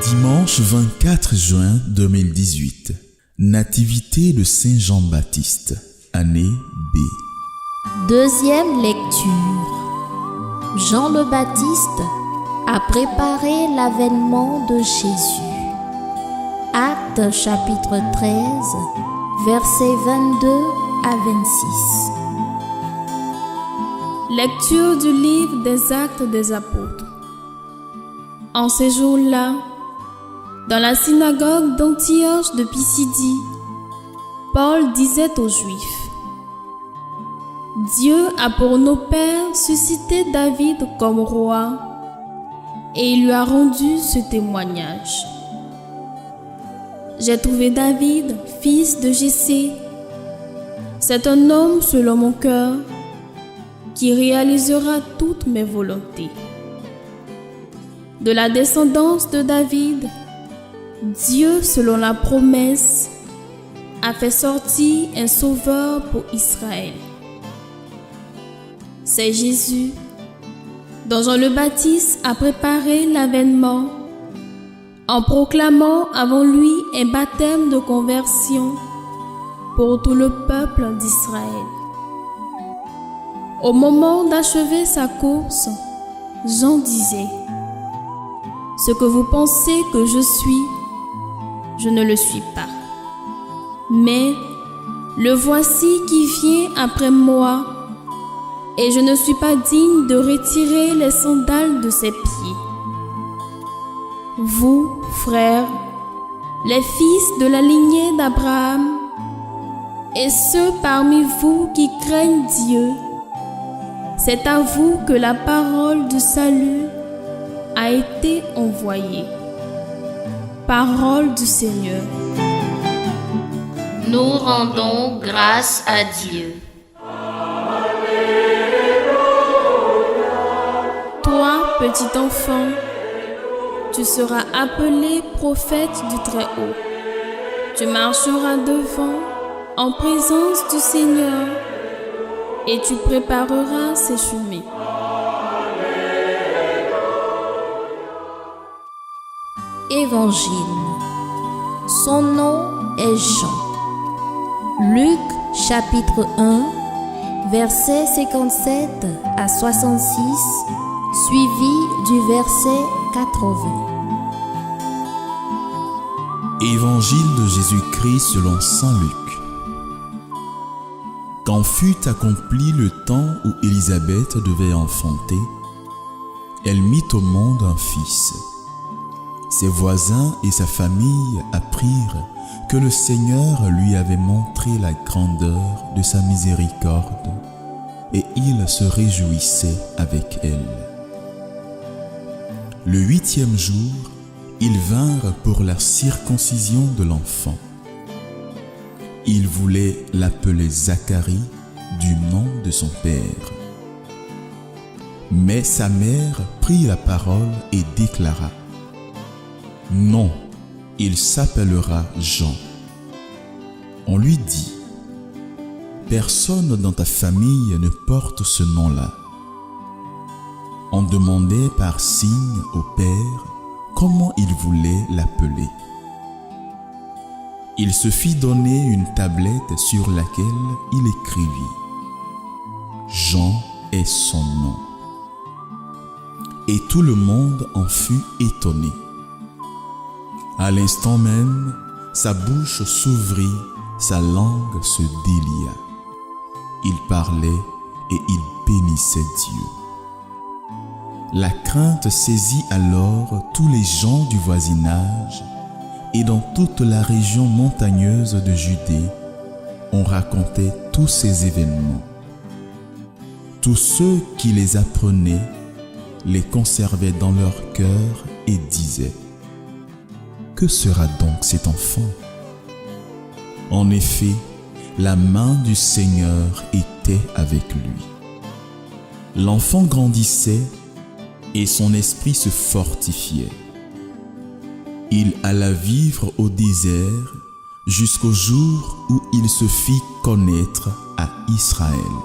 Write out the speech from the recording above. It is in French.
Dimanche 24 juin 2018. Nativité de Saint Jean-Baptiste, année B. Deuxième lecture. Jean le Baptiste a préparé l'avènement de Jésus. Actes chapitre 13, versets 22 à 26. Lecture du livre des Actes des Apôtres. En ces jours-là, dans la synagogue d'Antioche de Pisidie, Paul disait aux Juifs: Dieu a pour nos pères suscité David comme roi, et il lui a rendu ce témoignage. J'ai trouvé David, fils de Jessé. C'est un homme selon mon cœur, qui réalisera toutes mes volontés. De la descendance de David, Dieu, selon la promesse, a fait sortir un sauveur pour Israël. C'est Jésus, dont Jean le Baptiste a préparé l'avènement, en proclamant avant lui un baptême de conversion pour tout le peuple d'Israël. Au moment d'achever sa course, Jean disait: Ce que vous pensez que je suis, je ne le suis pas. Mais le voici qui vient après moi, et je ne suis pas digne de retirer les sandales de ses pieds. Vous, frères, les fils de la lignée d'Abraham, et ceux parmi vous qui craignent Dieu, c'est à vous que la parole du salut a été envoyée. Parole du Seigneur. Nous rendons grâce à Dieu. Toi, petit enfant, tu seras appelé prophète du Très-Haut. Tu marcheras devant en présence du Seigneur et tu prépareras ses chemins. Évangile. Son nom est Jean. Luc chapitre 1, versets 57 à 66, suivi du verset 80. Évangile de Jésus-Christ selon saint Luc. Quand fut accompli le temps où Élisabeth devait enfanter, elle mit au monde un fils. Ses voisins et sa famille apprirent que le Seigneur lui avait montré la grandeur de sa miséricorde, et ils se réjouissaient avec elle. Le 8e jour, ils vinrent pour la circoncision de l'enfant. Ils voulaient l'appeler Zacharie du nom de son père. Mais sa mère prit la parole et déclara: Non, il s'appellera Jean. On lui dit: Personne dans ta famille ne porte ce nom-là. On demandait par signe au père comment il voulait l'appeler. Il se fit donner une tablette sur laquelle il écrivit: Jean est son nom. Et tout le monde en fut étonné. À l'instant même, sa bouche s'ouvrit, sa langue se délia. Il parlait et il bénissait Dieu. La crainte saisit alors tous les gens du voisinage, et dans toute la région montagneuse de Judée, on racontait tous ces événements. Tous ceux qui les apprenaient les conservaient dans leur cœur et disaient: Que sera donc cet enfant? En effet, la main du Seigneur était avec lui. L'enfant grandissait et son esprit se fortifiait. Il alla vivre au désert jusqu'au jour où il se fit connaître à Israël.